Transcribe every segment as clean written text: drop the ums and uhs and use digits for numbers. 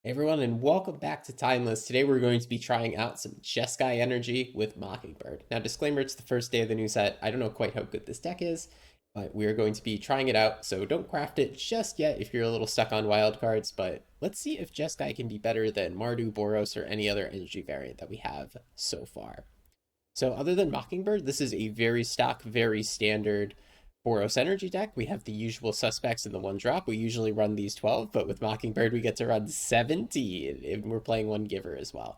Hey everyone, and welcome back to Timeless. Today we're going to be trying out some Jeskai energy with Mockingbird. Now, disclaimer, it's the first day of the new set. I don't know quite how good this deck is, but we are going to be trying it out, so don't craft it just yet if you're a little stuck on wildcards, but let's see if Jeskai can be better than Mardu, Boros, or any other energy variant that we have so far. So other than Mockingbird, this is a very stock, very standard Boros energy deck. We have the usual suspects in the one drop. We usually run these 12, but with Mockingbird, we get to run 17, and we're playing one giver as well.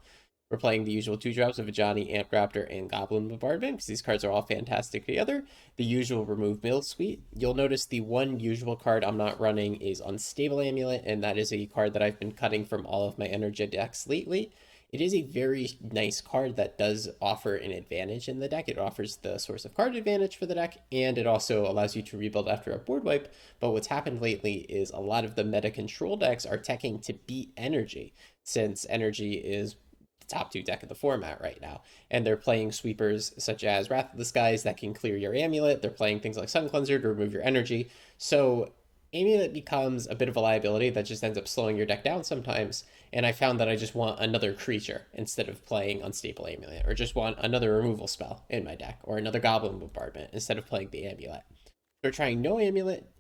We're playing the usual two drops of Ajani, Amp Raptor, and Goblin Bombardment because these cards are all fantastic together. The usual remove mill suite. You'll notice the one usual card I'm not running is Unstable Amulet, and that is a card that I've been cutting from all of my energy decks lately. It is a very nice card that does offer an advantage in the deck. It offers the source of card advantage for the deck, and it also allows you to rebuild after a board wipe. But what's happened lately is a lot of the meta control decks are teching to beat Energy, since Energy is the top two deck of the format right now. And they're playing sweepers such as Wrath of the Skies that can clear your amulet. They're playing things like Sun Cleanser to remove your energy. So Amulet becomes a bit of a liability that just ends up slowing your deck down sometimes. And I found that I just want another creature instead of playing Unstable Amulet, or just want another removal spell in my deck, or another Goblin Bombardment instead of playing the Amulet. They're trying no Amulet,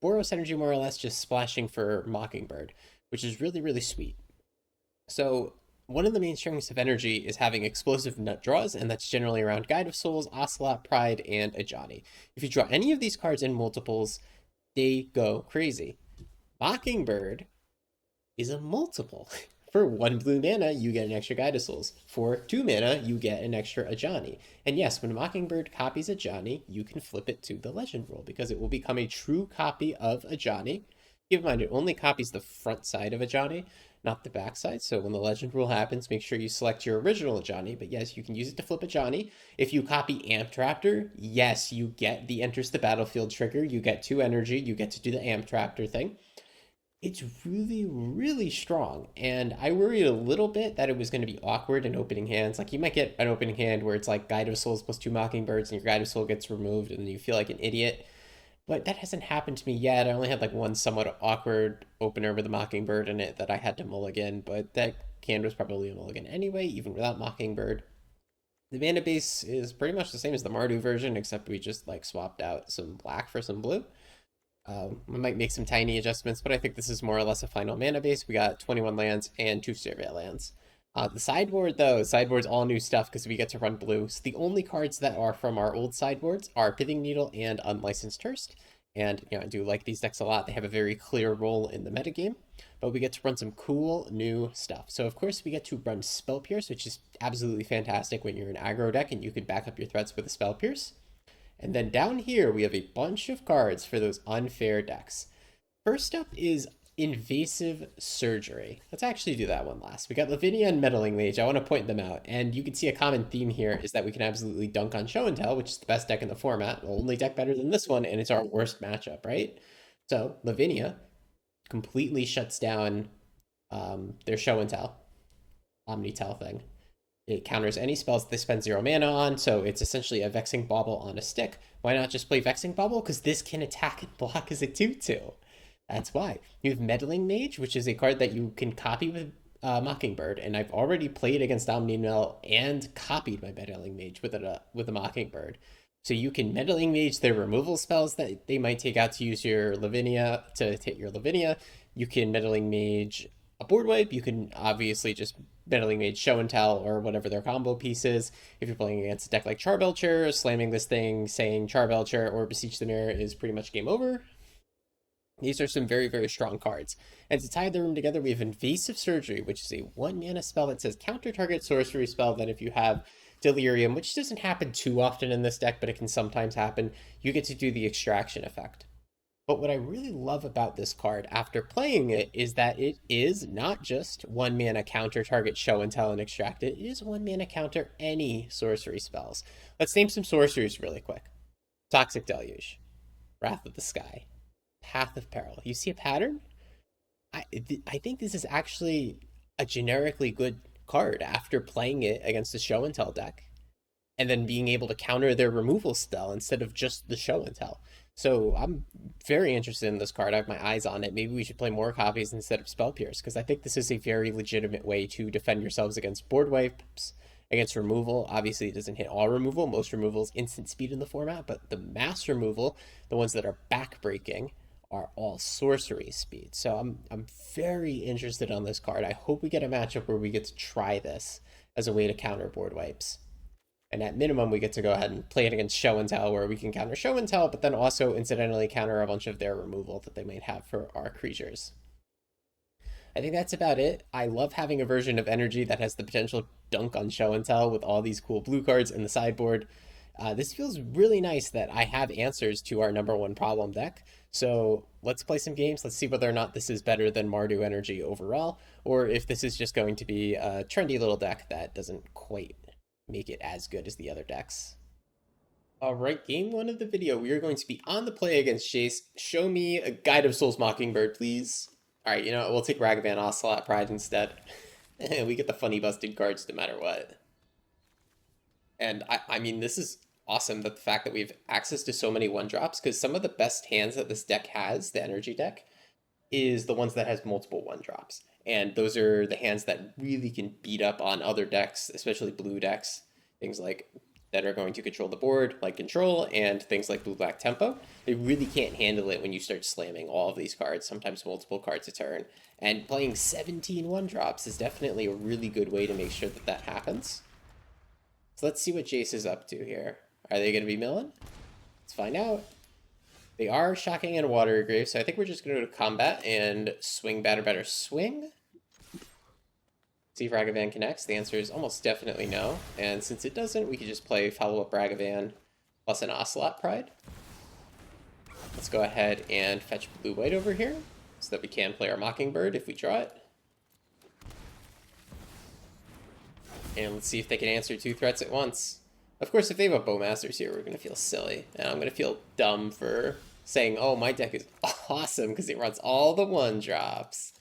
Boros Energy more or less just splashing for Mockingbird, which is really, really sweet. So one of the main strengths of Energy is having explosive nut draws, and that's generally around Guide of Souls, Ocelot, Pride, and Ajani. If you draw any of these cards in multiples, they go crazy. Mockingbird is a multiple. For 1 blue mana, you get an extra Guide of Souls. For 2 mana, you get an extra Ajani. And yes, when Mockingbird copies Ajani, you can flip it to the legend rule because it will become a true copy of Ajani. Keep in mind, it only copies the front side of Ajani, not the back side. So when the legend rule happens, make sure you select your original Ajani. But yes, you can use it to flip Ajani. If you copy Amp Raptor, yes, you get the enters the battlefield trigger. You get 2 energy. You get to do the Amp Raptor thing. It's really, really strong. And I worried a little bit that it was going to be awkward in opening hands. Like, you might get an opening hand where it's like Guide of Souls plus 2 Mockingbirds, and your Guide of Soul gets removed, and you feel like an idiot. But that hasn't happened to me yet. I only had like one somewhat awkward opener with a Mockingbird in it that I had to mulligan, but that hand was probably a mulligan anyway, even without Mockingbird. The mana base is pretty much the same as the Mardu version, except we just like swapped out some black for some blue. We might make some tiny adjustments, but I think this is more or less a final mana base. We got 21 lands and 2 Survey lands. The sideboard, though, sideboard's all new stuff because we get to run blue. So the only cards that are from our old sideboards are Pithing Needle and Unlicensed Thirst. And I do like these decks a lot. They have a very clear role in the metagame, but we get to run some cool new stuff. So of course we get to run Spell Pierce, which is absolutely fantastic when you're an aggro deck and you can back up your threats with a Spell Pierce. And then down here, we have a bunch of cards for those unfair decks. First up is Invasive Surgery. Let's actually do that one last. We got Lavinia and Meddling Mage. I want to point them out. And you can see a common theme here is that we can absolutely dunk on Show and Tell, which is the best deck in the format. The only deck better than this one, and it's our worst matchup, right? So Lavinia completely shuts down their Show and Tell, Omni-Tell thing. It counters any spells they spend 0 mana on, so it's essentially a Vexing Bauble on a stick. Why not just play Vexing Bauble? Because this can attack and block as a 2/2. That's why. You have Meddling Mage, which is a card that you can copy with Mockingbird, and I've already played against Omni-Mill and copied my Meddling Mage with a Mockingbird. So you can Meddling Mage their removal spells that they might take out to use your Lavinia, to hit your Lavinia. You can Meddling Mage a board wipe. You can obviously just Meddling Mage Show and Tell or whatever their combo piece is. If you're playing against a deck like Charbelcher, slamming this thing, saying Charbelcher or Beseech the Mirror is pretty much game over. These are some very, very strong cards. And to tie the room together, we have Invasive Surgery, which is a 1 mana spell that says counter target sorcery spell. Then if you have Delirium, which doesn't happen too often in this deck, but it can sometimes happen, you get to do the extraction effect. But what I really love about this card after playing it is that it is not just 1 mana counter target Show and Tell and extract it. It is 1 mana counter any sorcery spells. Let's name some sorceries really quick. Toxic Deluge, Wrath of the Sky, Path of Peril. You see a pattern? I think this is actually a generically good card after playing it against the Show and Tell deck and then being able to counter their removal spell instead of just the Show and Tell. So I'm very interested in this card. I have my eyes on it. Maybe we should play more copies instead of Spell Pierce, because I think this is a very legitimate way to defend yourselves against board wipes, against removal. Obviously, it doesn't hit all removal. Most removal is instant speed in the format, but the mass removal, the ones that are backbreaking, are all sorcery speed. So I'm very interested on this card. I hope we get a matchup where we get to try this as a way to counter board wipes. And at minimum, we get to go ahead and play it against Show and Tell, where we can counter Show and Tell, but then also incidentally counter a bunch of their removal that they might have for our creatures. I think that's about it. I love having a version of Energy that has the potential to dunk on Show and Tell with all these cool blue cards in the sideboard. This feels really nice that I have answers to our number one problem deck. So let's play some games. Let's see whether or not this is better than Mardu Energy overall, or if this is just going to be a trendy little deck that doesn't quite make it as good as the other decks. All right, game one of the video. We are going to be on the play against Jace. Show me a Guide of Souls Mockingbird, please. All right, you know what? We'll take Ragavan Ocelot Pride instead. We get the funny busted cards no matter what. And I mean, this is awesome, that the fact that we have access to so many one drops, because some of the best hands that this deck has, the energy deck, is the ones that has multiple one drops. And those are the hands that really can beat up on other decks, especially blue decks. Things like that are going to control the board, like Control, and things like blue-black Tempo. They really can't handle it when you start slamming all of these cards, sometimes multiple cards a turn. And playing 17 one-drops is definitely a really good way to make sure that that happens. So let's see what Jace is up to here. Are they going to be milling? Let's find out. They are Shocking and Water Grave, so I think we're just going to go to combat and swing, batter, batter, swing. See if Ragavan connects. The answer is almost definitely no. And since it doesn't, we could just play follow-up Ragavan plus an Ocelot Pride. Let's go ahead and fetch blue-white over here so that we can play our Mockingbird if we draw it. And let's see if they can answer two threats at once. Of course, if they have a Bowmasters here, we're going to feel silly. And I'm going to feel dumb for saying, oh, my deck is awesome because it runs all the one-drops.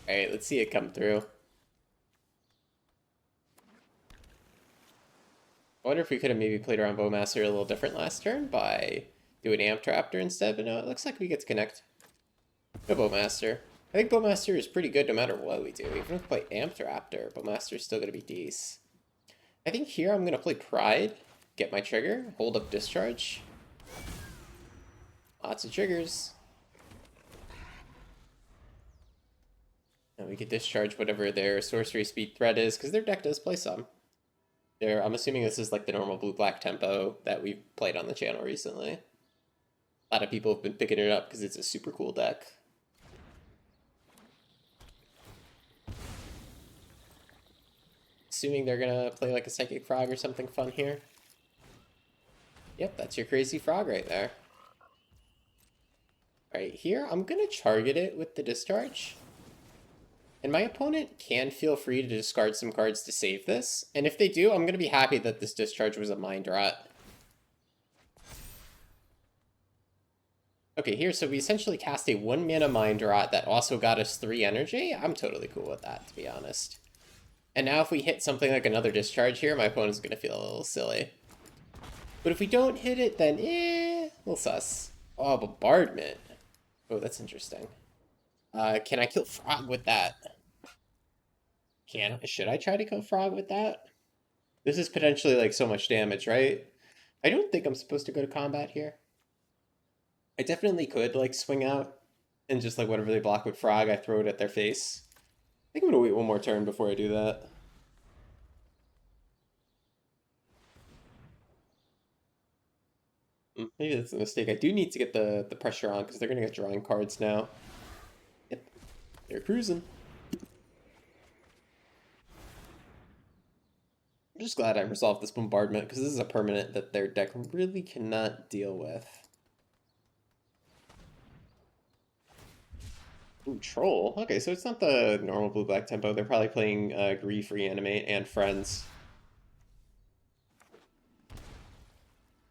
Alright, let's see it come through. I wonder if we could have maybe played around Bowmaster a little different last turn by doing Amp Raptor instead, but no, it looks like we get to connect. No Bowmaster. I think Bowmaster is pretty good no matter what we do. Even if we play Amp Raptor, Bowmaster is still going to be decent. I think here I'm going to play Pride, get my trigger, hold up Discharge. Lots of triggers. And we could discharge whatever their sorcery speed threat is, because their deck does play some. I'm assuming this is like the normal blue-black tempo that we've played on the channel recently. A lot of people have been picking it up because it's a super cool deck. Assuming they're gonna play like a Psychic Frog or something fun here. Yep, that's your crazy frog right there. Alright, here I'm gonna target it with the discharge. And my opponent can feel free to discard some cards to save this. And if they do, I'm going to be happy that this discharge was a Mind Rot. Okay, here, so we essentially cast a 1-mana Mind Rot that also got us 3 energy. I'm totally cool with that, to be honest. And now if we hit something like another discharge here, my opponent's going to feel a little silly. But if we don't hit it, then a little sus. Oh, Bombardment. Oh, that's interesting. Can I kill Frog with that? Should I try to kill Frog with that? This is potentially like so much damage, right? I don't think I'm supposed to go to combat here. I definitely could like swing out and just like whatever they block with Frog, I throw it at their face. I think I'm gonna wait one more turn before I do that. Maybe that's a mistake. I do need to get the pressure on because they're gonna get drawing cards now. Yep, they're cruising. I'm just glad I resolved this Bombardment, because this is a permanent that their deck really cannot deal with. Ooh, Troll. Okay, so it's not the normal blue-black tempo. They're probably playing Grief, Reanimate, and Friends.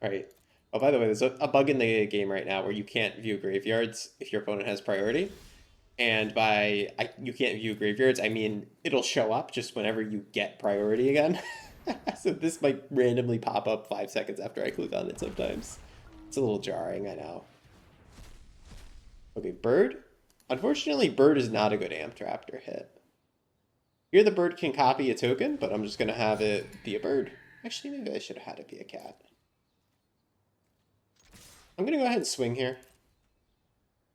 Alright. Oh, by the way, there's a bug in the game right now where you can't view graveyards if your opponent has priority. And by you can't view graveyards, I mean it'll show up just whenever you get priority again. So this might randomly pop up 5 seconds after I click on it sometimes. It's a little jarring, I know. Okay, bird. Unfortunately, bird is not a good amp raptor hit. Here the bird can copy a token, but I'm just going to have it be a bird. Actually, maybe I should have had it be a cat. I'm going to go ahead and swing here.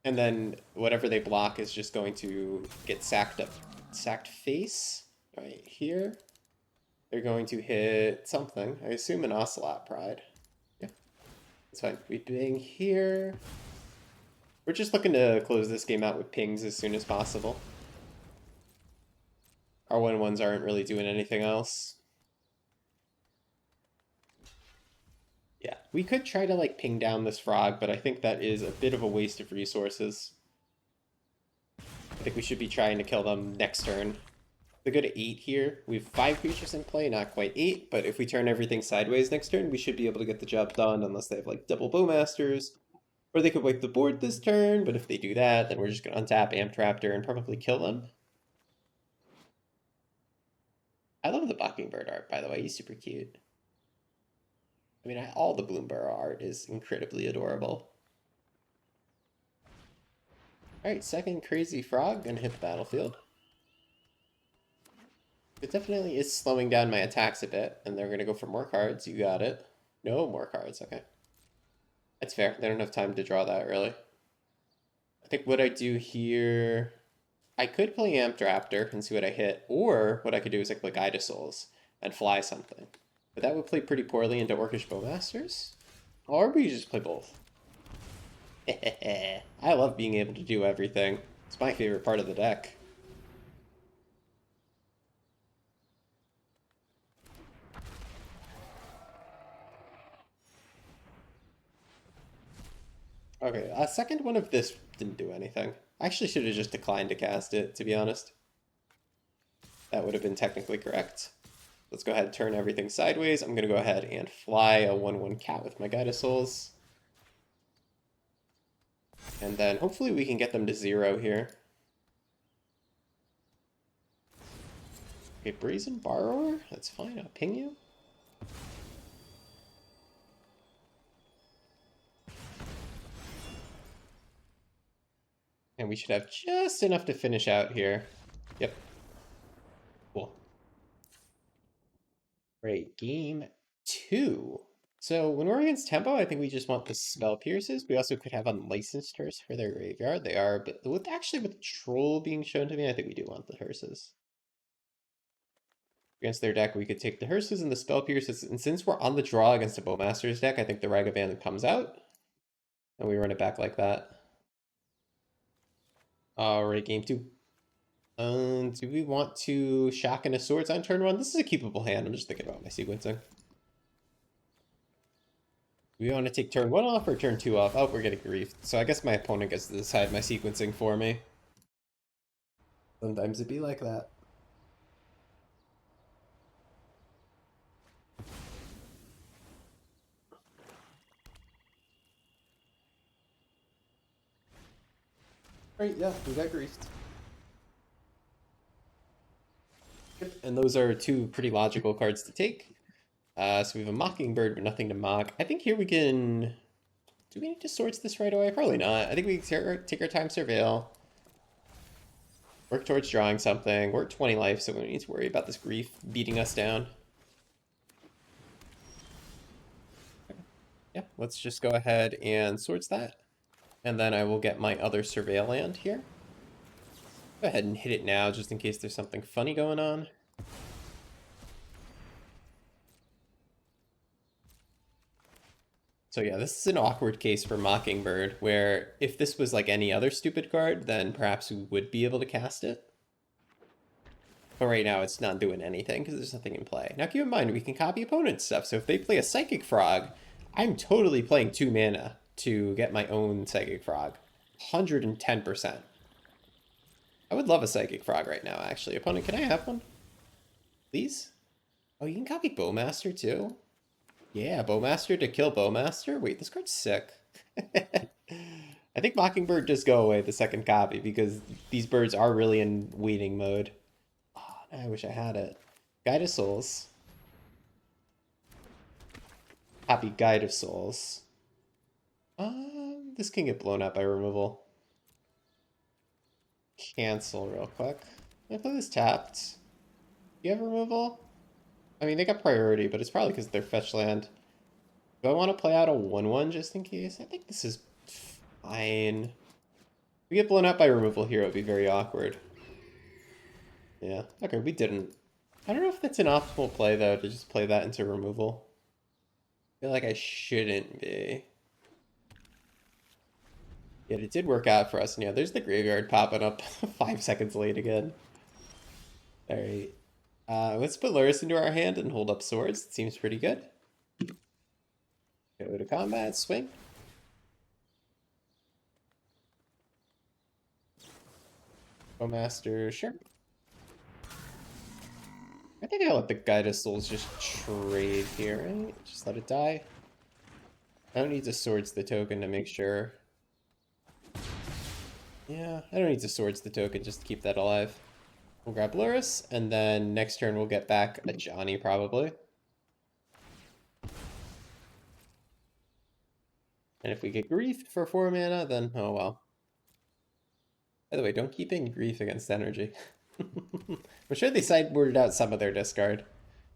And then whatever they block is just going to get sacked face right here. They're going to hit something. I assume an Ocelot Pride. Yeah, that's fine. We bang here. We're just looking to close this game out with pings as soon as possible. Our 1/1s aren't really doing anything else. Yeah, we could try to like ping down this frog, but I think that is a bit of a waste of resources. I think we should be trying to kill them next turn. We go to 8 here. We have 5 creatures in play, not quite 8, but if we turn everything sideways next turn, we should be able to get the job done unless they have like double Bowmasters. Or they could wipe the board this turn, but if they do that, then we're just going to untap Amp Raptor and probably kill them. I love the Mockingbird art, by the way. He's super cute. I mean, all the Bloomburrow art is incredibly adorable. Alright, second Crazy Frog, gonna hit the battlefield. It definitely is slowing down my attacks a bit, and they're gonna go for more cards. You got it. No more cards, okay. That's fair. They don't have time to draw that, really. I think what I do here... I could play Amp Raptor and see what I hit, or what I could do is like play Guide of Souls and fly something. But that would play pretty poorly into Orcish Bowmasters. Or we just play both. I love being able to do everything. It's my favorite part of the deck. Okay, a second one of this didn't do anything. I actually should have just declined to cast it, to be honest. That would have been technically correct. Let's go ahead and turn everything sideways. I'm going to go ahead and fly a 1/1 cat with my Guide of Souls. And then hopefully we can get them to 0 here. Okay, Brazen Borrower? That's fine, I'll ping you. And we should have just enough to finish out here. Yep. Cool. Great, game 2. So when we're against Tempo, I think we just want the Spell Pierces. We also could have Unlicensed Hearse for their graveyard. They are, but with Troll being shown to me, I think we do want the Hearses. Against their deck, we could take the Hearses and the Spell Pierces, and since we're on the draw against a Bowmaster's deck, I think the Ragavan comes out, and we run it back like that. Alright, game 2. Do we want to Shotgun a Swords on turn 1? This is a keepable hand. I'm just thinking about my sequencing. Do we want to take turn 1 off or turn 2 off? Oh, we're getting griefed. So I guess my opponent gets to decide my sequencing for me. Sometimes it'd be like that. Right, yeah, we got griefed. Yep, and those are 2 pretty logical cards to take. So we have a Mockingbird, but nothing to mock. I think here we can... Do we need to Swords this right away? Probably not. I think we can take our time, Surveil. Work towards drawing something. We're at 20 life, so we don't need to worry about this grief beating us down. Yeah, let's just go ahead and Swords that. And then I will get my other Surveil land here. Go ahead and hit it now, just in case there's something funny going on. So yeah, this is an awkward case for Mockingbird, where if this was like any other stupid card, then perhaps we would be able to cast it. But right now it's not doing anything, because there's nothing in play. Now keep in mind, we can copy opponent's stuff, so if they play a Psychic Frog, I'm totally playing 2 mana to get my own Psychic Frog. 110%. I would love a Psychic Frog right now, actually. Opponent, can I have one? Please? Oh, you can copy Bowmaster, too? Yeah, Bowmaster to kill Bowmaster? Wait, this card's sick. I think Mockingbird does go away the second copy, because these birds are really in waiting mode. Oh, I wish I had it. Guide of Souls. Happy Guide of Souls. This can get blown up by removal. Cancel real quick. I play this tapped. Do you have removal? I mean, they got priority, but it's probably because they're fetch land. Do I want to play out a 1/1 just in case? I think this is fine. If we get blown up by removal here, it would be very awkward. Yeah, okay, we didn't. I don't know if that's an optimal play, though, to just play that into removal. I feel like I shouldn't be. Yet it did work out for us. And yeah, there's the graveyard popping up 5 seconds late again. Alright. Let's put Luris into our hand and hold up swords. It seems pretty good. Go to combat, swing. Master, sure. I think I'll let the Guide of Souls just trade here, right? Just let it die. I don't need to swords the token to make sure. Yeah, I don't need to swords the token just to keep that alive. We'll grab Luris, and then next turn we'll get back a Johnny probably. And if we get griefed for 4 mana, then oh well. By the way, don't keep in grief against energy. I'm sure they sideboarded out some of their discard.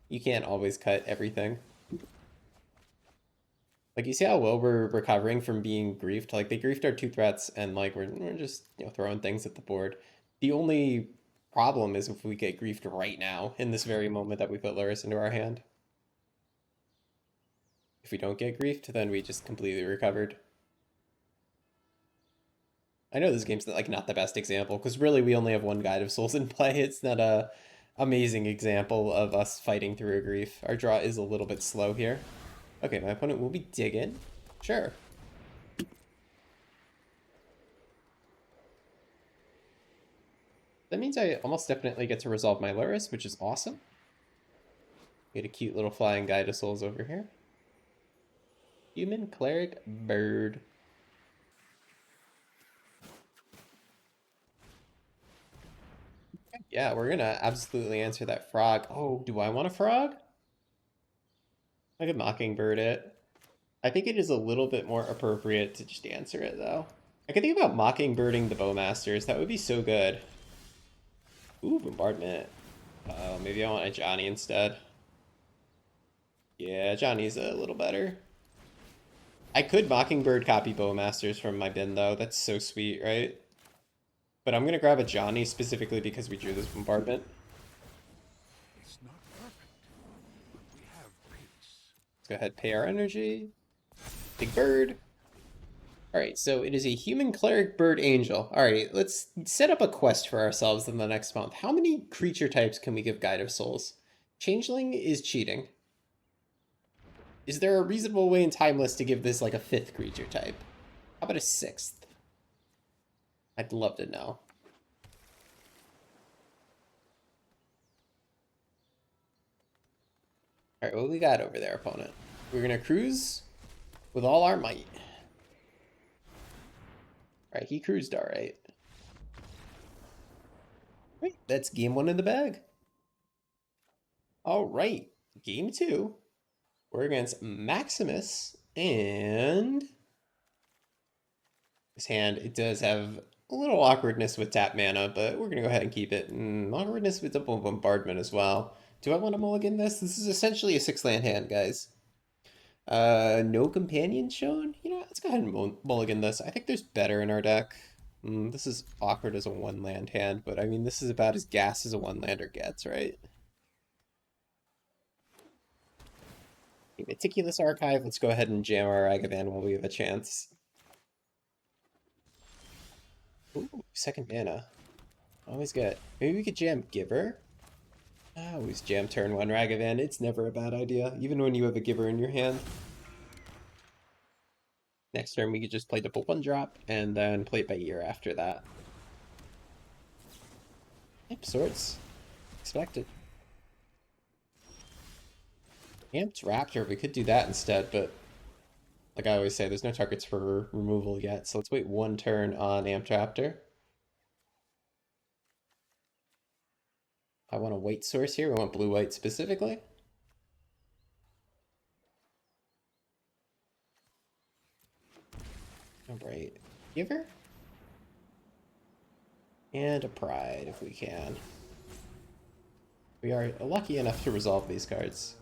You can't always cut everything. Like, you see how well we're recovering from being griefed? Like, they griefed our 2 threats, and, like, we're just, you know, throwing things at the board. The only problem is if we get griefed right now, in this very moment that we put Luris into our hand. If we don't get griefed, then we just completely recovered. I know this game's like not the best example, because really we only have one Guide of Souls in play. It's not a amazing example of us fighting through a grief. Our draw is a little bit slow here. Okay, my opponent will be digging. Sure. That means I almost definitely get to resolve my Luris, which is awesome. Get a cute little flying Guide of Souls over here. Human Cleric Bird. Yeah, we're gonna absolutely answer that frog. Oh, do I want a frog? I could Mockingbird it. I think it is a little bit more appropriate to just answer it, though. I could think about Mockingbirding the Bowmasters. That would be so good. Ooh, Bombardment. Oh, maybe I want a Johnny instead. Yeah, Johnny's a little better. I could Mockingbird copy Bowmasters from my bin, though. That's so sweet, right? But I'm going to grab a Johnny specifically because we drew this Bombardment. It's not perfect, but we have pace. Let's go ahead, pay our energy. Big bird. Alright, so it is a human cleric bird angel. Alright, let's set up a quest for ourselves in the next month. How many creature types can we give Guide of Souls? Changeling is cheating. Is there a reasonable way in Timeless to give this like a 5th creature type? How about a 6th? I'd love to know. Alright, what we got over there, opponent? We're gonna cruise with all our might. Alright, he cruised alright. Wait, that's game 1 in the bag. Alright, game 2. We're against Maximus, and this hand, it does have a little awkwardness with tap mana, but we're going to go ahead and keep it. And awkwardness with double bombardment as well. Do I want to mulligan this? This is essentially a 6-land hand, guys. No companion shown? You know, let's go ahead and mulligan this. I think there's better in our deck. This is awkward as a 1-land hand, but I mean, this is about as gas as a 1-lander gets, right? Meticulous Archive, let's go ahead and jam our Agavan while we have a chance. Ooh, 2nd mana. Always good. Maybe we could jam Giver? I always jam turn 1 Ragavan. It's never a bad idea, even when you have a Giver in your hand. Next turn we could just play double 1-drop, and then play it by ear after that. Yep, swords. Expected. Amped Raptor, we could do that instead, but like I always say, there's no targets for removal yet, so let's wait 1 turn on Amped Raptor. I want a white source here. I want blue-white specifically. right. Giver? And a Pride if we can. We are lucky enough to resolve these cards.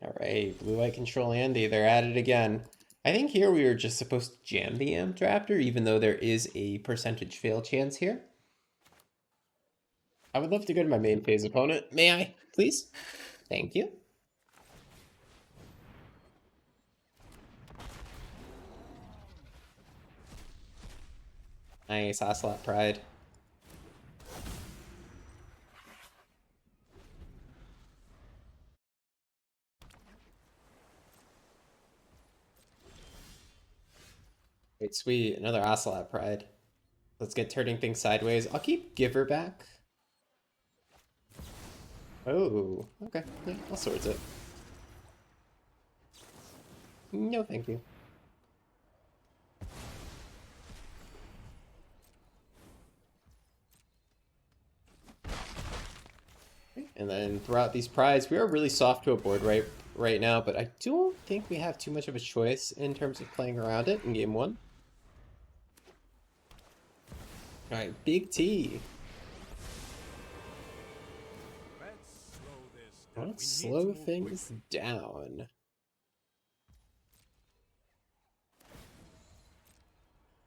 Alright, blue-white control Andy, they're at it again. I think here we were just supposed to jam the Amped Raptor, even though there is a percentage fail chance here. I would love to go to my main phase opponent. May I, please? Thank you. Nice, Ocelot Pride. Great, sweet. Another Ocelot Pride. Let's get turning things sideways. I'll keep Giver back. Oh, okay. Yeah, I'll swords it. No, thank you. And then throughout these prides, we are really soft to a board right now, but I don't think we have too much of a choice in terms of playing around it in game one. All right, Big T. Let's slow things down.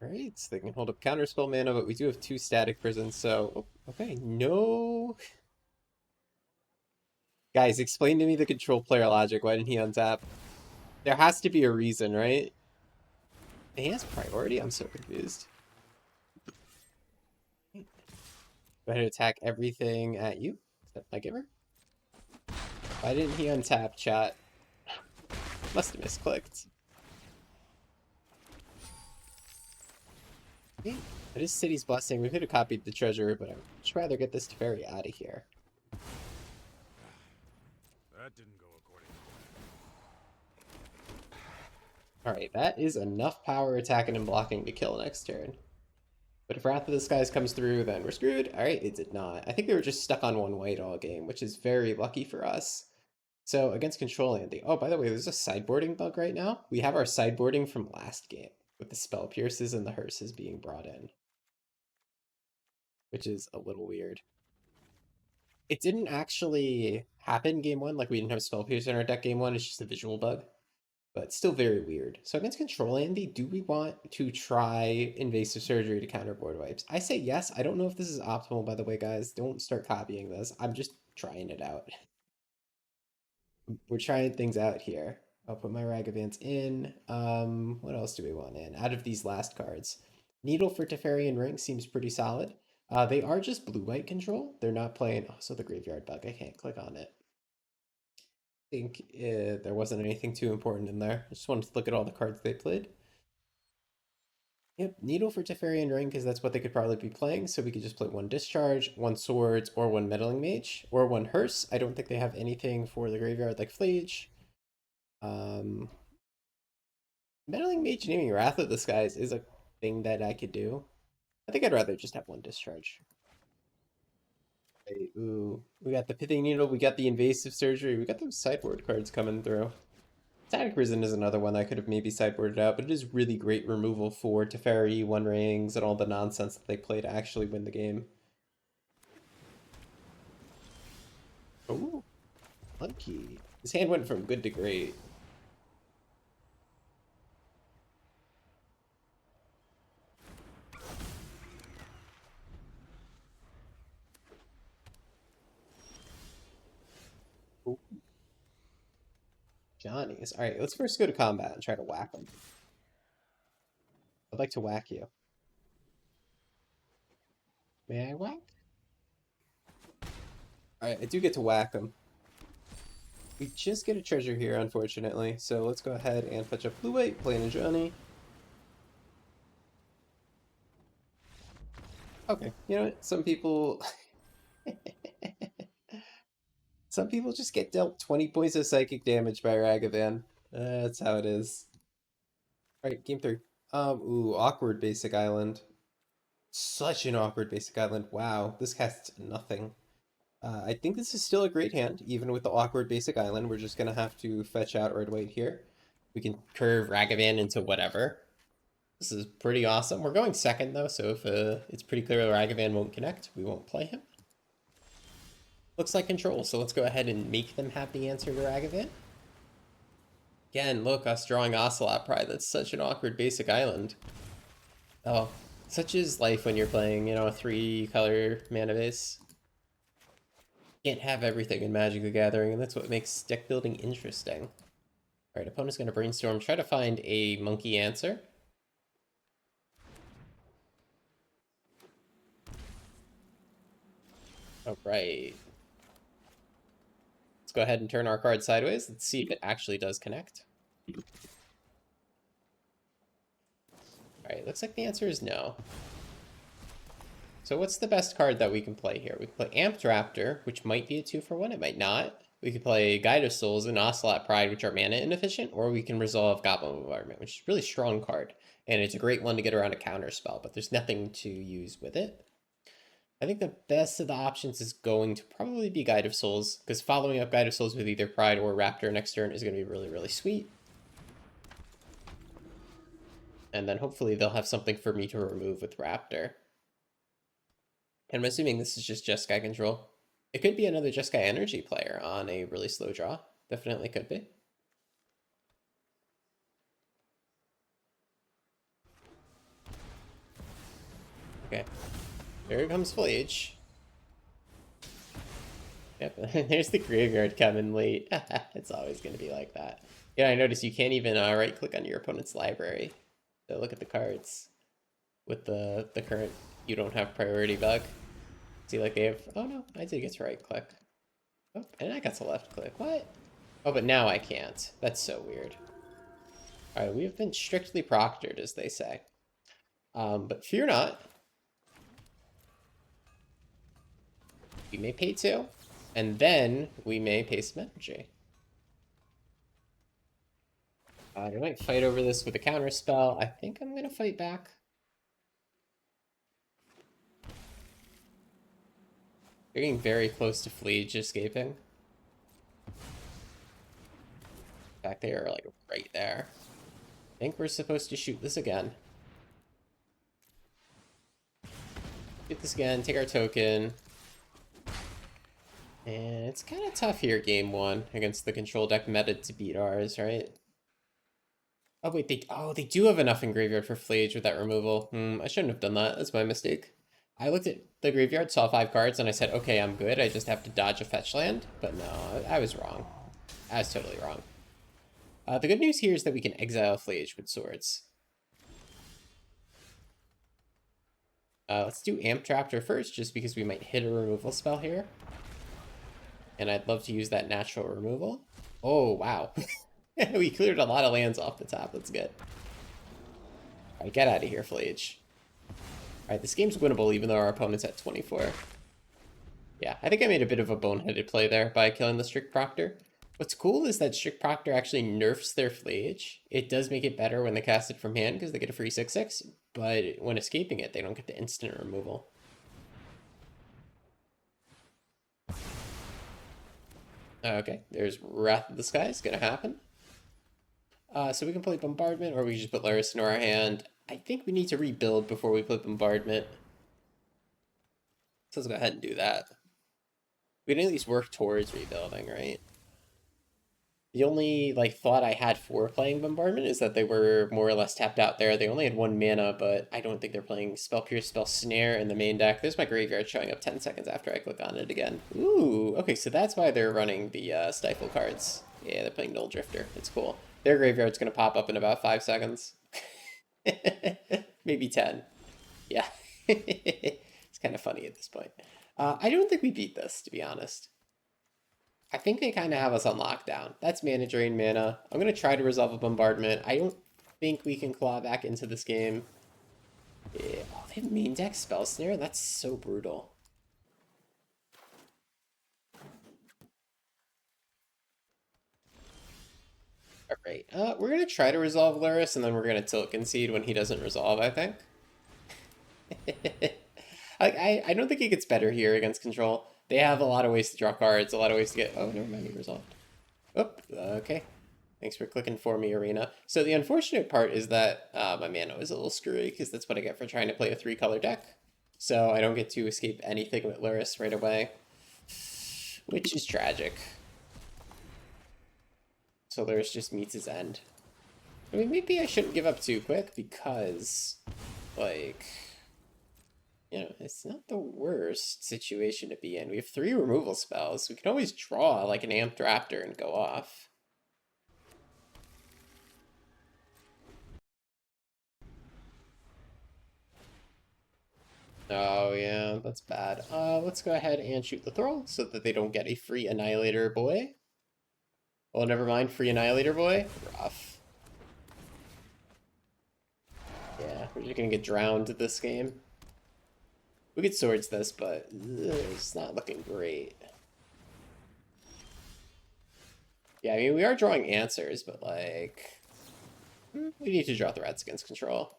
Alright, so they can hold up counterspell mana, but we do have 2 static prisons, so... Oh, okay, no... Guys, explain to me the control player logic. Why didn't he untap? There has to be a reason, right? He has priority? I'm so confused. Go ahead and attack everything at you, except my giver. Why didn't he untap, chat? Must have misclicked. Okay. It is City's Blessing. We could have copied the treasure, but I'd much rather get this Teferi out of here. That didn't go according to plan. Alright, that is enough power attacking and blocking to kill next turn. But if Wrath of the Skies comes through, then we're screwed. Alright, it did not. I think they were just stuck on 1 white all game, which is very lucky for us. So, against Control Andy. Oh, by the way, there's a sideboarding bug right now. We have our sideboarding from last game, with the Spell Pierces and the Hearses being brought in. Which is a little weird. It didn't actually happen game 1, like we didn't have Spell Pierce in our deck game 1, it's just a visual bug. But still very weird. So against Control Andy, do we want to try Invasive Surgery to counter board wipes? I say yes. I don't know if this is optimal, by the way, guys. Don't start copying this. I'm just trying it out. We're trying things out here. I'll put my Ragavance in. What else do we want in? Out of these last cards. Needle for Teferi and Ring seems pretty solid. They are just blue-white control. They're not playing... Oh, so the Graveyard Bug. I can't click on it. Think there wasn't anything too important in there. I just wanted to look at all the cards they played. Yep, Needle for Teferi and Ring, because that's what they could probably be playing, so we could just play 1 Discharge, 1 Swords, or 1 Meddling Mage, or 1 Hearse. I don't think they have anything for the graveyard like Flage. Meddling Mage naming Wrath of the Skies is a thing that I could do. I think I'd rather just have 1 Discharge. Ooh, we got the Pithing Needle, we got the Invasive Surgery, we got those sideboard cards coming through. Static Prison is another one I could have maybe sideboarded out, but it is really great removal for Teferi, One Rings, and all the nonsense that they play to actually win the game. Ooh, lucky. His hand went from good to great. Ooh. Johnny's. Alright, let's first go to combat and try to whack him. I'd like to whack you. May I whack? Alright, I do get to whack him. We just get a treasure here, unfortunately, so let's go ahead and fetch up blue-white, play in a Johnny. Okay, you know what? Some people... Some people just get dealt 20 points of psychic damage by Ragavan. That's how it is. Alright, game 3. Ooh, awkward basic island. Such an awkward basic island. Wow, this casts nothing. I think this is still a great hand, even with the awkward basic island. We're just gonna have to fetch out right away here. We can curve Ragavan into whatever. This is pretty awesome. We're going second though, so if it's pretty clear Ragavan won't connect, we won't play him. Looks like control, so let's go ahead and make them have the answer to Ragavan. Again, look, us drawing Ocelot Pride. That's such an awkward basic island. Oh, such is life when you're playing, you know, a 3-color mana base. Can't have everything in Magic the Gathering, and that's what makes deck building interesting. Alright, opponent's gonna brainstorm, try to find a monkey answer. Alright. Let's go ahead and turn our card sideways. Let's see if it actually does connect. Alright, looks like the answer is no. So what's the best card that we can play here? We can play Amped Raptor, which might be a 2-for-1, it might not. We could play Guide of Souls and Ocelot Pride, which are mana inefficient, or we can resolve Goblin Bombardment, which is a really strong card. And it's a great one to get around a counter spell, but there's nothing to use with it. I think the best of the options is going to probably be Guide of Souls, because following up Guide of Souls with either Pride or Raptor next turn is going to be really, really sweet. And then hopefully they'll have something for me to remove with Raptor. And I'm assuming this is just Jeskai control. It could be another Jeskai energy player on a really slow draw. Definitely could be. Okay. Here comes Fleege. Yep, there's the graveyard coming late. It's always going to be like that. Yeah, I noticed you can't even right-click on your opponent's library to look at the cards with the current you don't have priority bug. See, like they have... Oh, no, I did get to right-click. Oh, and I got to left-click. What? Oh, but now I can't. That's so weird. Alright, we have been strictly proctored, as they say. But fear not. We may pay 2, and then we may pay some energy. I might fight over this with a counter spell. I think I'm going to fight back. They're getting very close to Fleege escaping. In fact, they are like right there. I think we're supposed to shoot this again. Shoot this again, take our token. And it's kind of tough here, game 1, against the control deck meta to beat ours, right? Oh, wait, they do have enough in graveyard for Fleege with that removal. I shouldn't have done that. That's my mistake. I looked at the graveyard, saw 5 cards, and I said, okay, I'm good. I just have to dodge a fetch land. But no, I was wrong. I was totally wrong. The good news here is that we can exile Fleege with swords. Let's do Amp Raptor first, just because we might hit a removal spell here. And I'd love to use that natural removal. Oh, wow. We cleared a lot of lands off the top. That's good. Alright, get out of here, Fleege. Alright, this game's winnable, even though our opponent's at 24. Yeah, I think I made a bit of a boneheaded play there by killing the Strict Proctor. What's cool is that Strict Proctor actually nerfs their Fleege. It does make it better when they cast it from hand, because they get a free 6/6, but when escaping it, they don't get the instant removal. Okay, there's Wrath of the Sky. It's gonna happen. So we can play Bombardment, or we can just put Laris into our hand. I think we need to rebuild before we play Bombardment. So let's go ahead and do that. We can at least work towards rebuilding, right? The only thought I had for playing Bombardment is that they were more or less tapped out there. They only had 1 mana, but I don't think they're playing Spell Pierce, Spell Snare in the main deck. There's my graveyard showing up 10 seconds after I click on it again. Ooh, okay, so that's why they're running the Stifle cards. Yeah, they're playing Null Drifter. It's cool. Their graveyard's going to pop up in about 5 seconds. Maybe 10. Yeah. It's kind of funny at this point. I don't think we beat this, to be honest. I think they kind of have us on lockdown. That's mana drain mana. I'm going to try to resolve a bombardment. I don't think we can claw back into this game. Yeah. Oh, they have main deck Spell Snare? That's so brutal. Alright, we're going to try to resolve Laris, and then we're going to tilt concede when he doesn't resolve, I think. I don't think it gets better here against control. They have a lot of ways to draw cards, a lot of ways to get. Oh, never mind, he resolved. Oh, okay. Thanks for clicking for me, Arena. So the unfortunate part is that my mana is a little screwy because that's what I get for trying to play a 3-color deck. So I don't get to escape anything with Luris right away, which is tragic. So Luris just meets his end. I mean, maybe I shouldn't give up too quick because, like, you know, it's not the worst situation to be in. We have 3 removal spells. We can always draw like an Amped Raptor and go off. Oh yeah, that's bad. Let's go ahead and shoot the Thrall so that they don't get a free Annihilator Boy. Oh, never mind, free Annihilator Boy. Rough. Yeah, we're just gonna get drowned this game. We could swords this, but it's not looking great. Yeah, I mean, we are drawing answers, but like, we need to draw threats against control.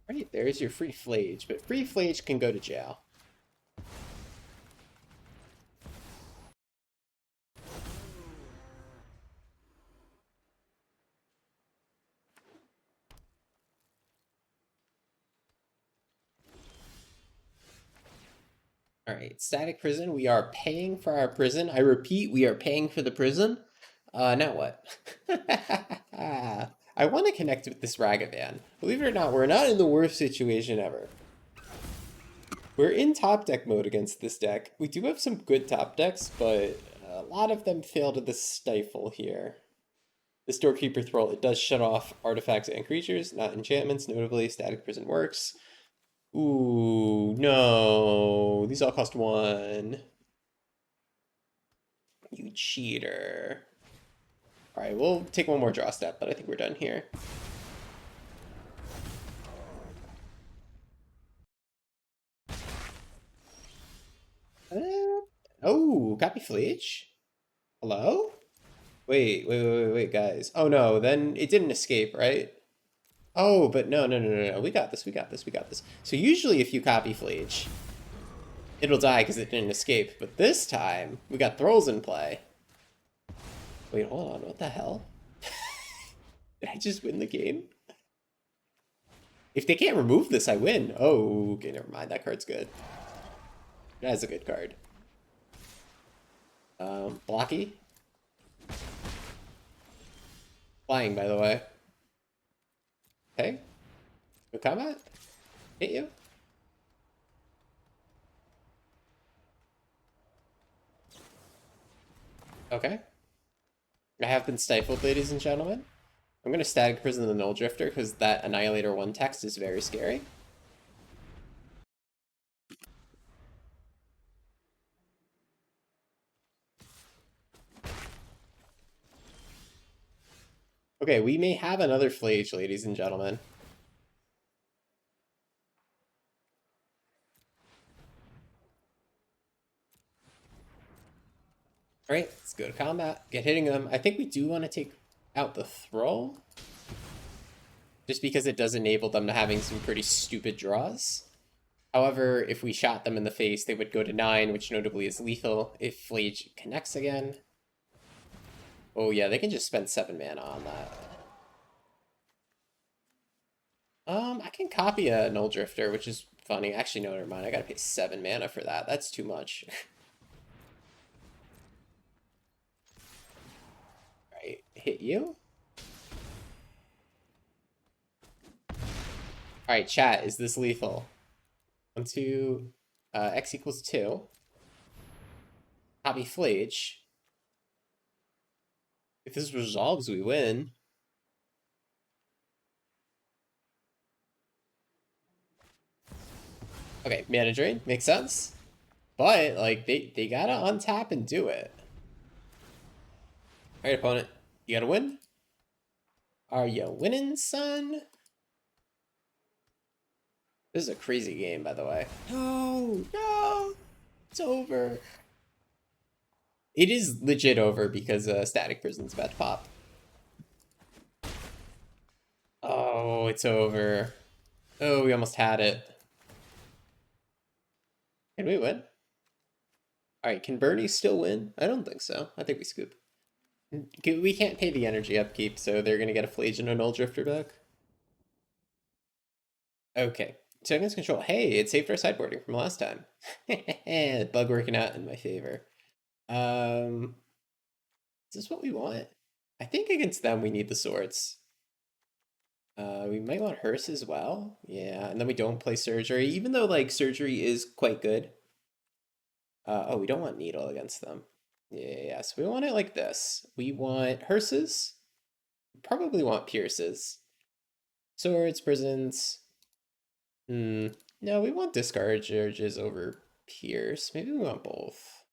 Right, there's your free Flage, but free Flage can go to jail. All right, Static Prison. We are paying for our prison. I repeat, we are paying for the prison. Now what? I want to connect with this Ragavan. Believe it or not, we're not in the worst situation ever. We're in top deck mode against this deck. We do have some good top decks, but a lot of them fail to the Stifle here. The Storekeeper Thrall, it does shut off artifacts and creatures, not enchantments. Notably, Static Prison works. Ooh, no. These all cost 1. You cheater. Alright, we'll take one more draw step, but I think we're done here. Oh, copy Fleech? Hello? Wait, guys. Oh no, then it didn't escape, right? Oh, but no. We got this, we got this, we got this. So usually if you copy Fleech, it'll die because it didn't escape. But this time, we got Thralls in play. Wait, hold on, what the hell? Did I just win the game? If they can't remove this, I win. Oh, okay, never mind. That card's good. That is a good card. Blocky. Flying, by the way. Okay. No combat? Hit you? Okay. I have been stifled, ladies and gentlemen. I'm going to Static Prison the Null Drifter because that Annihilator 1 text is very scary. Okay, we may have another Flage, ladies and gentlemen. Alright, let's go to combat. Get hitting them. I think we do want to take out the Thrall. Just because it does enable them to having some pretty stupid draws. However, if we shot them in the face, they would go to 9, which notably is lethal if Flage connects again. Oh yeah, they can just spend 7 mana on that. I can copy a Null Drifter, which is funny. Actually, no, never mind. I gotta pay 7 mana for that. That's too much. Alright, hit you. Alright, chat, is this lethal? 1, 2, X equals 2. Copy Flage. If this resolves, we win. Okay, mana drain, makes sense. But, like, they gotta untap and do it. Alright, opponent, you gotta win. Are you winning, son? This is a crazy game, by the way. No, no, it's over. It is legit over because Static Prison's about to pop. Oh, it's over. Oh, we almost had it. Can we win? All right, can Bernie still win? I don't think so. I think we scoop. We can't pay the energy upkeep, so they're going to get a Flageon and Null Drifter back. Okay. Seconds control. Hey, it saved our sideboarding from last time. Bug working out in my favor. Is this what we want? I think against them we need the swords. We might want Hearse as well. Yeah, and then we don't play Surgery, even though like Surgery is quite good. Oh, we don't want Needle against them. Yeah, so we want it like this. We want Hearses. Probably want Pierces. Swords, Prisons. No, we want Discourage Urges over Pierce. Maybe we want both.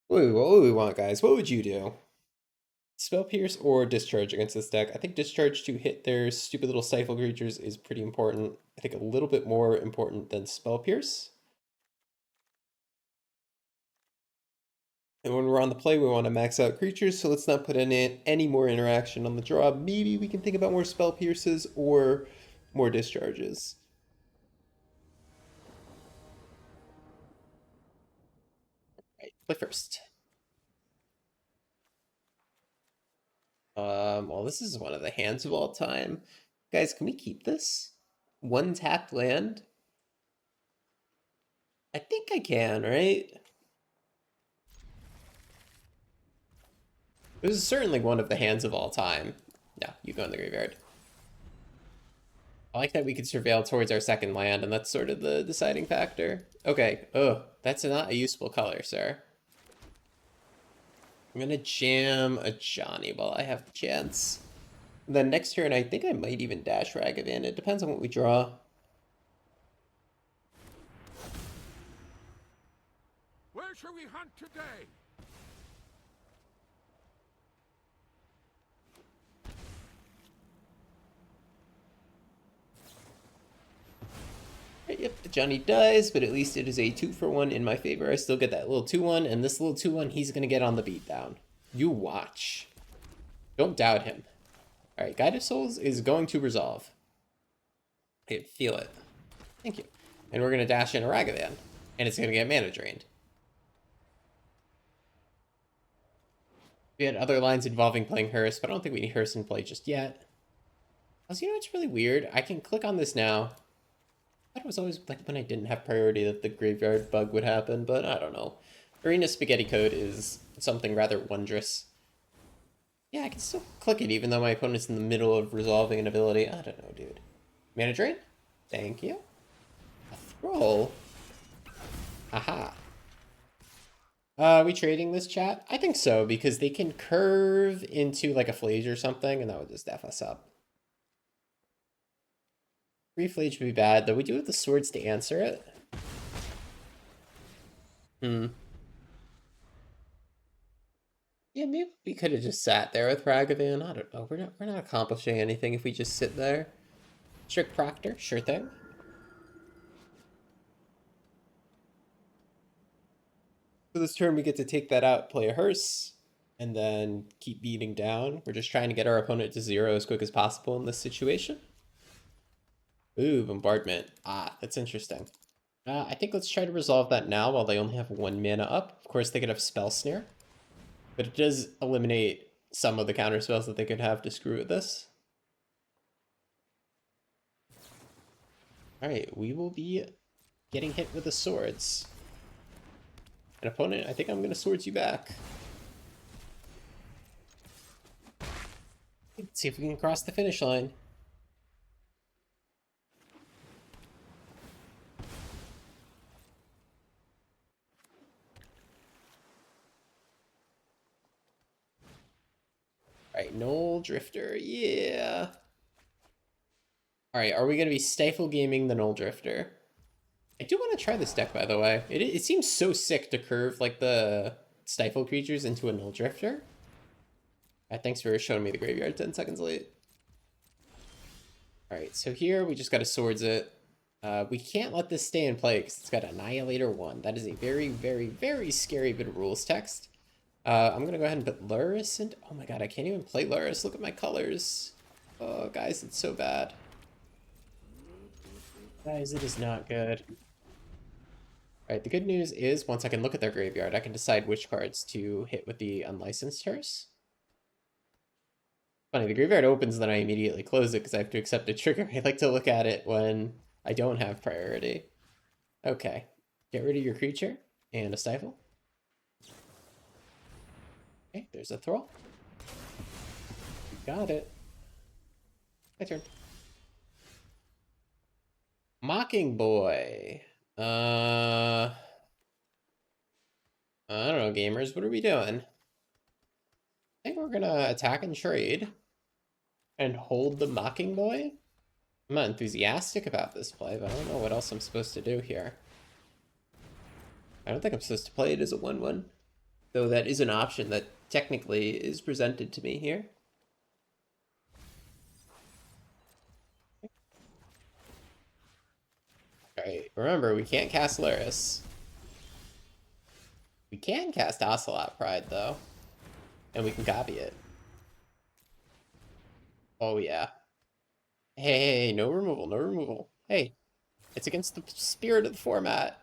What do we want, guys? What would you do? Spell Pierce or Discharge against this deck? I think Discharge to hit their stupid little Stifle creatures is pretty important. I think a little bit more important than Spell Pierce. And when we're on the play, we want to max out creatures, so let's not put in any more interaction on the draw. Maybe we can think about more Spell Pierces or more Discharges. Right, play first. Well, this is one of the hands of all time. Guys, can we keep this? One tapped land? I think I can, right? This is certainly one of the hands of all time. No, you go in the graveyard. I like that we could surveil towards our second land, and that's sort of the deciding factor. Okay, that's not a useful color, sir. I'm gonna jam a Johnny while I have the chance. Then next turn, I think I might even dash Ragavan. It depends on what we draw. Where shall we hunt today? Yep, Johnny dies, but at least it is a 2-for-1 in my favor. I still get that little 2-1, and this little 2-1, he's going to get on the beatdown. You watch. Don't doubt him. Alright, Guided Souls is going to resolve. Okay, feel it. Thank you. And we're going to dash in a Ragavan, and it's going to get mana drained. We had other lines involving playing Hearse, but I don't think we need Hearse in play just yet. Also, you know what's really weird? I can click on this now. I thought it was always like when I didn't have priority that the graveyard bug would happen, but I don't know. Arena Spaghetti Code is something rather wondrous. Yeah, I can still click it even though my opponent's in the middle of resolving an ability. I don't know, dude. Mana drain? Thank you. A throw? Aha. We trading this, chat? I think so, because they can curve into like a Flage or something, and that would just F us up. 3 Flage would be bad, though we do have the swords to answer it. Yeah, maybe we could have just sat there with Ragavan. I don't know. We're not accomplishing anything if we just sit there. Trick Proctor, sure thing. So this turn we get to take that out, play a Hearse, and then keep beating down. We're just trying to get our opponent to 0 as quick as possible in this situation. Ooh, Bombardment. Ah, that's interesting. I think let's try to resolve that now while they only have 1 mana up. Of course, they could have Spell Snare, but it does eliminate some of the counter spells that they could have to screw with this. Alright, we will be getting hit with the swords. An opponent, I think I'm going to swords you back. Let's see if we can cross the finish line. Alright, Null Drifter, yeah. Alright, are we going to be Stifle Gaming the Null Drifter? I do want to try this deck, by the way. It seems so sick to curve like the Stifle creatures into a Null Drifter. Thanks for showing me the graveyard 10 seconds late. Alright, so here we just gotta swords it. We can't let this stay in play because it's got Annihilator 1. That is a very, very, very scary bit of rules text. I'm gonna go ahead and put Luris into... Oh my god, I can't even play Luris. Look at my colors. Oh, guys, it's so bad. Guys, it is not good. Alright, the good news is once I can look at their graveyard, I can decide which cards to hit with the Unlicensed Hearse. Funny, the graveyard opens, then I immediately close it because I have to accept a trigger. I like to look at it when I don't have priority. Okay, get rid of your creature and a Stifle. Okay, there's a Thrall. Got it. My turn. Mocking Boy. I don't know, gamers. What are we doing? I think we're gonna attack and trade and hold the Mocking Boy. I'm not enthusiastic about this play, but I don't know what else I'm supposed to do here. I don't think I'm supposed to play it as a 1/1, though that is an option that technically is presented to me here. Alright, remember, we can't cast Luris. We can cast Ocelot Pride, though. And we can copy it. Oh, yeah. Hey, no removal, no removal. Hey, it's against the spirit of the format.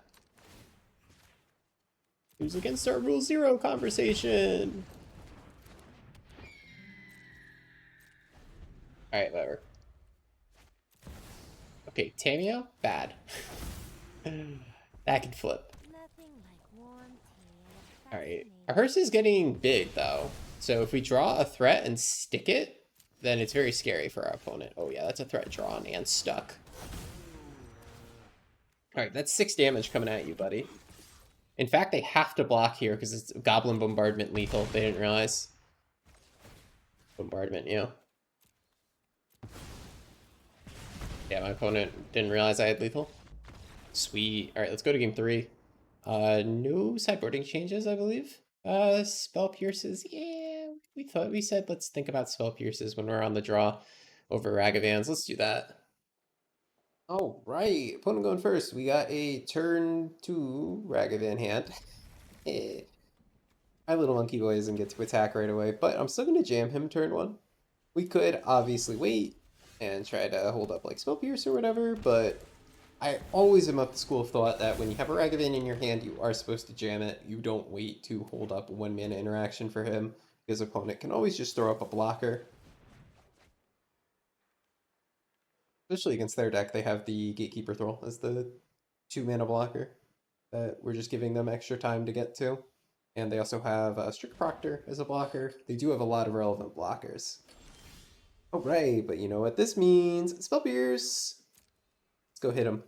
It was against our Rule 0 conversation. Alright, whatever. Okay, Tamio, bad. That can flip. Alright. Our hearse is getting big, though. So if we draw a threat and stick it, then it's very scary for our opponent. Oh yeah, that's a threat drawn and stuck. Alright, that's 6 damage coming at you, buddy. In fact, they have to block here because it's Goblin Bombardment lethal. They didn't realize. Bombardment, yeah. Yeah, my opponent didn't realize I had lethal. Sweet. Alright, let's go to game 3. No sideboarding changes, I believe. Spell pierces. Yeah, we said let's think about spell pierces when we're on the draw over Ragavans. Let's do that. All right, opponent going first. We got a turn 2 Ragavan hand. My little monkey boy doesn't get to attack right away, but I'm still gonna jam him turn 1. We could obviously wait and try to hold up like spell pierce or whatever, but I always am of the school of thought that when you have a Ragavan in your hand, you are supposed to jam it. You don't wait to hold up a 1-mana interaction for him, because opponent can always just throw up a blocker. Especially against their deck, they have the Gatekeeper Thrall as the 2-mana blocker that we're just giving them extra time to get to. And they also have Strict Proctor as a blocker. They do have a lot of relevant blockers. Alright, but you know what this means. Spell Pierce! Let's go hit him.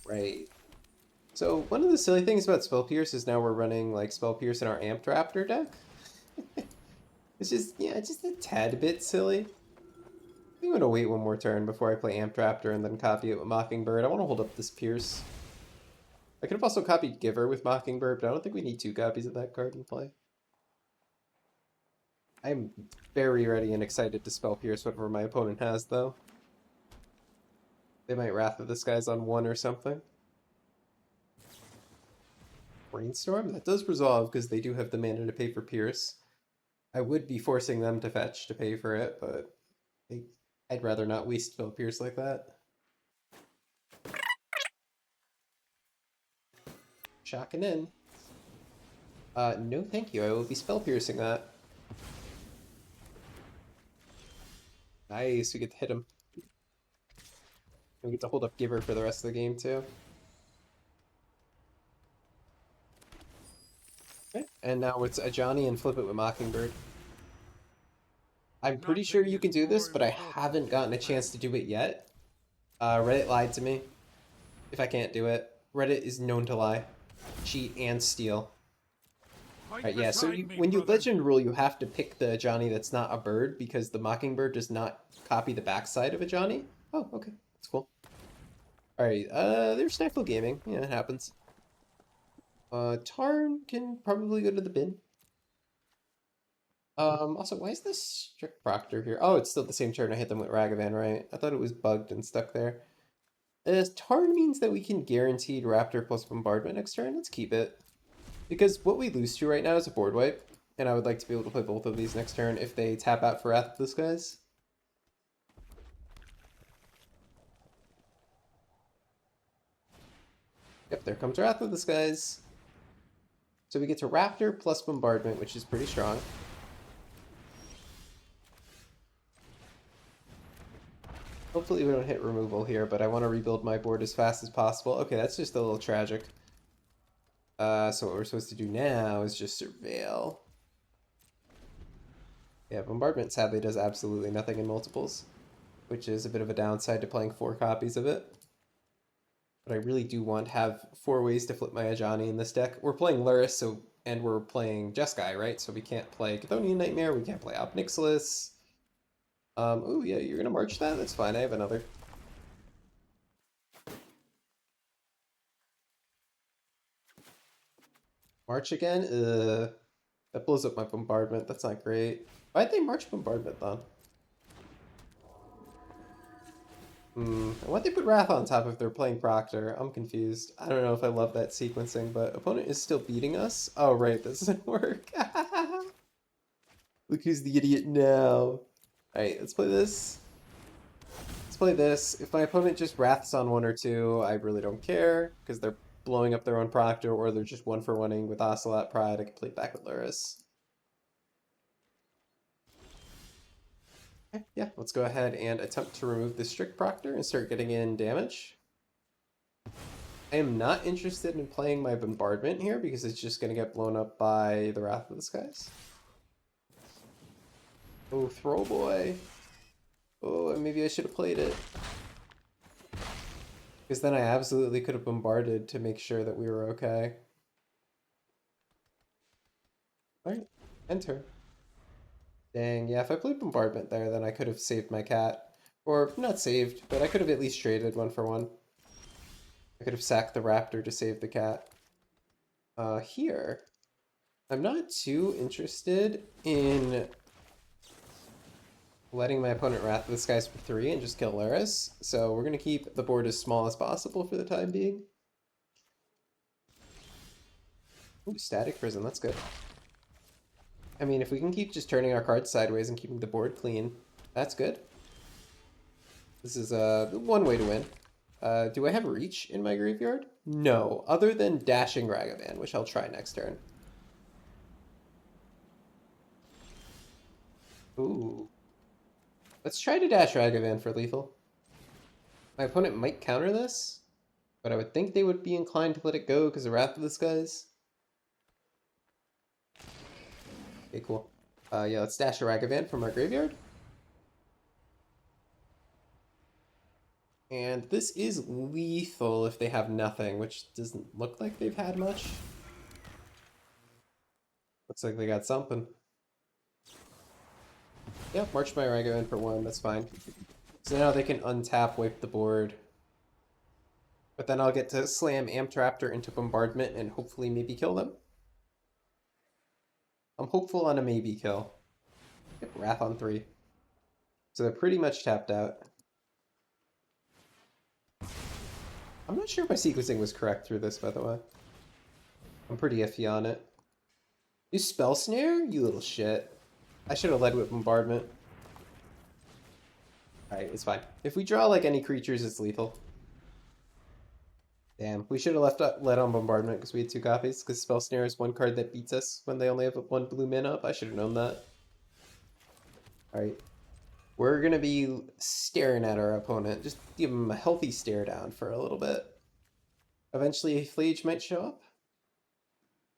Right. So one of the silly things about Spell Pierce is now we're running like Spell Pierce in our Amped Raptor deck. It's just, yeah, just a tad bit silly. I'm gonna wait one more turn before I play Amped Raptor and then copy it with Mockingbird. I want to hold up this Pierce. I could have also copied Giver with Mockingbird, but I don't think we need 2 copies of that card in play. I'm very ready and excited to Spell Pierce whatever my opponent has, though. They might Wrath of the Skies on 1 or something. Brainstorm? That does resolve because they do have the mana to pay for Pierce. I would be forcing them to fetch to pay for it, but I'd rather not waste Spell Pierce like that. Shocking in. No thank you, I will be Spell Piercing that. Nice, we get to hit him. And we get to hold up Giver for the rest of the game, too. Okay, and now it's a Johnny and flip it with Mockingbird. I'm pretty sure you can do this, but I haven't gotten a chance to do it yet. Reddit lied to me. If I can't do it. Reddit is known to lie. Cheat and steal. Alright, yeah, so when you legend rule, you have to pick the Johnny that's not a bird, because the Mockingbird does not copy the backside of a Johnny. Oh, okay. That's cool. Alright, there's Stifle Gaming. Yeah, it happens. Tarn can probably go to the bin. Also, why is this Strict Proctor here? Oh, it's still the same turn I hit them with Ragavan, right? I thought it was bugged and stuck there. Tarn means that we can guaranteed Raptor plus Bombardment next turn. Let's keep it. Because what we lose to right now is a board wipe, and I would like to be able to play both of these next turn if they tap out for Wrath of the Skies. Yep, there comes Wrath of the Skies. So we get to Raptor plus Bombardment, which is pretty strong. Hopefully we don't hit removal here, but I want to rebuild my board as fast as possible. Okay, that's just a little tragic. So what we're supposed to do now is just surveil. Yeah, Bombardment sadly does absolutely nothing in multiples, which is a bit of a downside to playing 4 copies of it. But I really do want to have 4 ways to flip my Ajani in this deck. We're playing Luris, and we're playing Jeskai, right? So we can't play Chthonian Nightmare, we can't play Op Nixilis. Oh yeah, you're gonna march that? That's fine, I have another. March again? That blows up my Bombardment, that's not great. Why'd they march Bombardment then? Why'd they put Wrath on top if they're playing Proctor? I'm confused. I don't know if I love that sequencing, but opponent is still beating us? Oh right, this doesn't work. Look who's the idiot now. Alright, let's play this. Let's play this. If my opponent just Wraths on 1 or 2, I really don't care, because they're blowing up their own Proctor, or they're just 1-for-1ing with Ocelot Pride. I can play back with Luris. Okay, yeah, let's go ahead and attempt to remove the Strict Proctor and start getting in damage. I am not interested in playing my Bombardment here because it's just going to get blown up by the Wrath of the Skies. Oh, Throw Boy. Oh, and maybe I should have played it. Because then I absolutely could have bombarded to make sure that we were okay. Alright, enter. Dang, yeah, if I played Bombardment there, then I could have saved my cat. Or, not saved, but I could have at least traded 1-for-1. I could have sacked the raptor to save the cat. Here, I'm not too interested in letting my opponent Wrath of the Skies for 3 and just kill Laris, so we're going to keep the board as small as possible for the time being. Ooh, Static Prison, that's good. I mean, if we can keep just turning our cards sideways and keeping the board clean, that's good. This is one way to win. Do I have Reach in my graveyard? No, other than Dashing Ragavan, which I'll try next turn. Ooh. Let's try to Dash Ragavan for lethal. My opponent might counter this, but I would think they would be inclined to let it go because of Wrath of the Skies. Okay, cool. Yeah, let's dash a Ragavan from our graveyard. And this is lethal if they have nothing, which doesn't look like they've had much. Looks like they got something. Yeah, march my Ragavan for 1, that's fine. So now they can untap, wipe the board. But then I'll get to slam Amtraptor into Bombardment and hopefully maybe kill them. I'm hopeful on a maybe kill. Yep, Wrath on 3. So they're pretty much tapped out. I'm not sure if my sequencing was correct through this, by the way. I'm pretty iffy on it. You Spell Snare? You little shit. I should have led with Bombardment. Alright, it's fine. If we draw like any creatures, it's lethal. Damn, we should have led on Bombardment because we had 2 copies, because Spell Snare is 1 card that beats us when they only have 1 blue mana up. I should have known that. Alright. We're going to be staring at our opponent. Just give him a healthy stare down for a little bit. Eventually, a Flage might show up.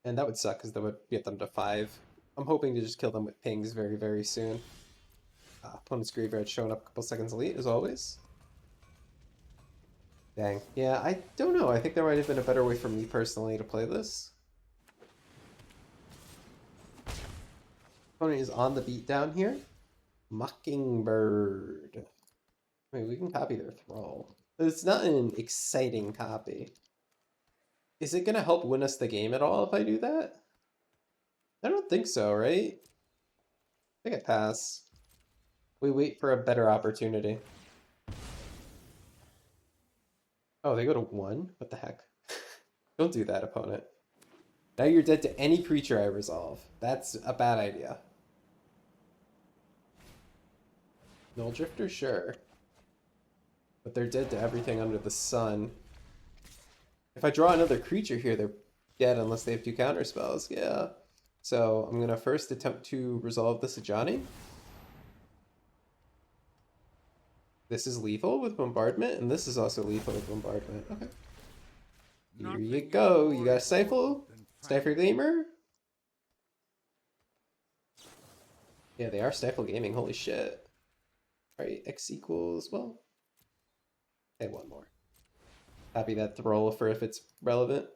And that would suck, because that would get them to 5. I'm hoping to just kill them with pings very, very soon. Opponent's graveyard showing up a couple seconds late, as always. Dang. Yeah, I don't know. I think there might have been a better way for me personally to play this. Opponent is on the beat down here. Mockingbird. I mean, we can copy their Thrall. It's not an exciting copy. Is it going to help win us the game at all if I do that? I don't think so, right? think I pass. We wait for a better opportunity. Oh, they go to 1? What the heck? Don't do that, opponent. Now you're dead to any creature I resolve. That's a bad idea. Null Drifter, sure. But they're dead to everything under the sun. If I draw another creature here, they're dead unless they have 2 counter spells. Yeah. So I'm gonna first attempt to resolve the Sajani. This is lethal with Bombardment, and this is also lethal with Bombardment. Okay. Here you go. You got a Stifle? Stifle Gamer? Yeah, they are Stifle Gaming. Holy shit. Alright, X equals, well. Hey, one more. Happy that throw for if it's relevant.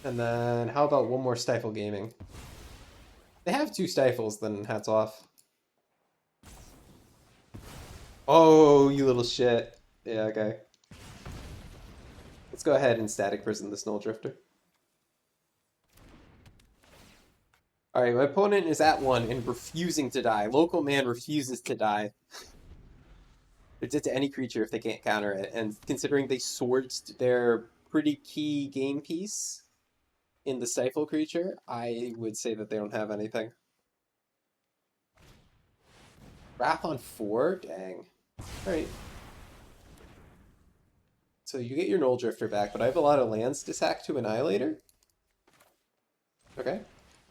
And then how about one more Stifle Gaming? They have 2 Stifles, then hats off. Oh, you little shit. Yeah, okay. Let's go ahead and Static Prison this Null Drifter. Alright, my opponent is at 1 and refusing to die. Local man refuses to die. They're dead to any creature if they can't counter it. And considering they swords their pretty key game piece in the Stifle creature, I would say that they don't have anything. Wrath on 4? Dang. Alright. So you get your Null Drifter back, but I have a lot of lands to sack to Annihilator. Okay.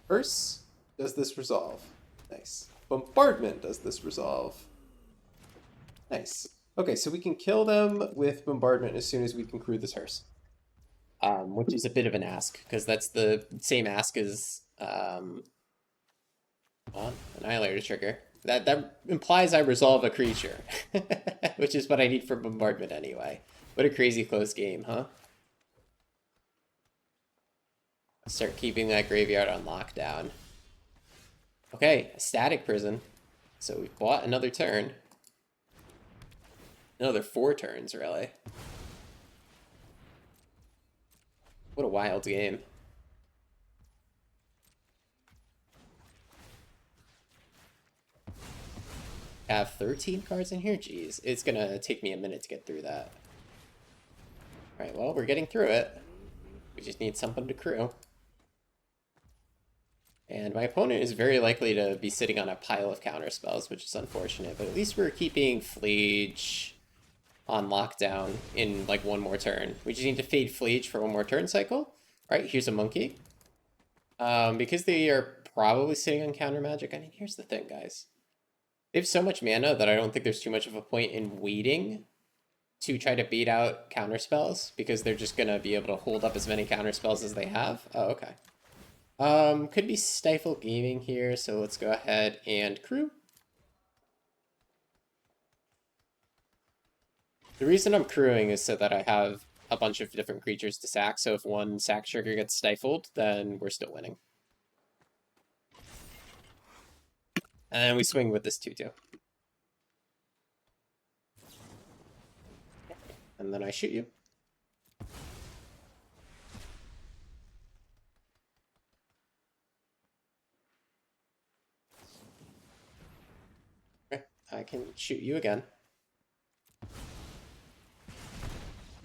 Curse, does this resolve? Nice. Bombardment, does this resolve? Nice. Okay, so we can kill them with Bombardment as soon as we conclude this hearse. Which is a bit of an ask, because that's the same ask as Annihilator trigger. That implies I resolve a creature, which is what I need for Bombardment anyway. What a crazy close game, huh? Start keeping that graveyard on lockdown. Okay, Static Prison. So we've bought another turn. Another 4 turns, really. What a wild game. I have 13 cards in here? Jeez, it's gonna take me a minute to get through that. Alright, well, we're getting through it. We just need something to crew. And my opponent is very likely to be sitting on a pile of counter spells, which is unfortunate, but at least we're keeping Fleege on lockdown in like 1 more turn. We just need to fade Fleege for 1 more turn cycle. Alright, here's a monkey. Because they are probably sitting on counter magic, I mean, here's the thing, guys. They have so much mana that I don't think there's too much of a point in waiting to try to beat out counter spells, because they're just gonna be able to hold up as many counter spells as they have. Oh, okay. Could be Stifle Gaming here, so let's go ahead and crew. The reason I'm crewing is so that I have a bunch of different creatures to sack, so if one sack trigger gets stifled, then we're still winning. And we swing with this 2/2. And then I shoot you. Okay, I can shoot you again.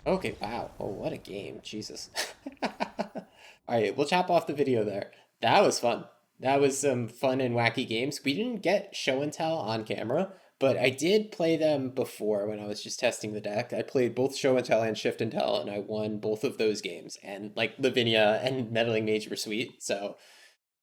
Okay, wow. Oh, what a game. Jesus. Alright, we'll chop off the video there. That was fun. That was some fun and wacky games. We didn't get show and tell on camera, but I did play them before when I was just testing the deck. I played both show and tell and shift and tell, and I won both of those games. And like Lavinia and Meddling Mage were sweet, so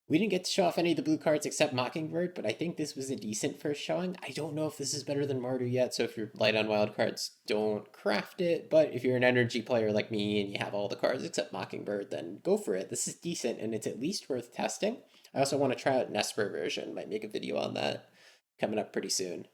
we didn't get to show off any of the blue cards except Mockingbird, but I think this was a decent first showing. I don't know if this is better than Mardu yet, so if you're light on wild cards, don't craft it. But if you're an energy player like me and you have all the cards except Mockingbird, then go for it. This is decent, and it's at least worth testing. I also want to try out Nesper version. Might make a video on that coming up pretty soon.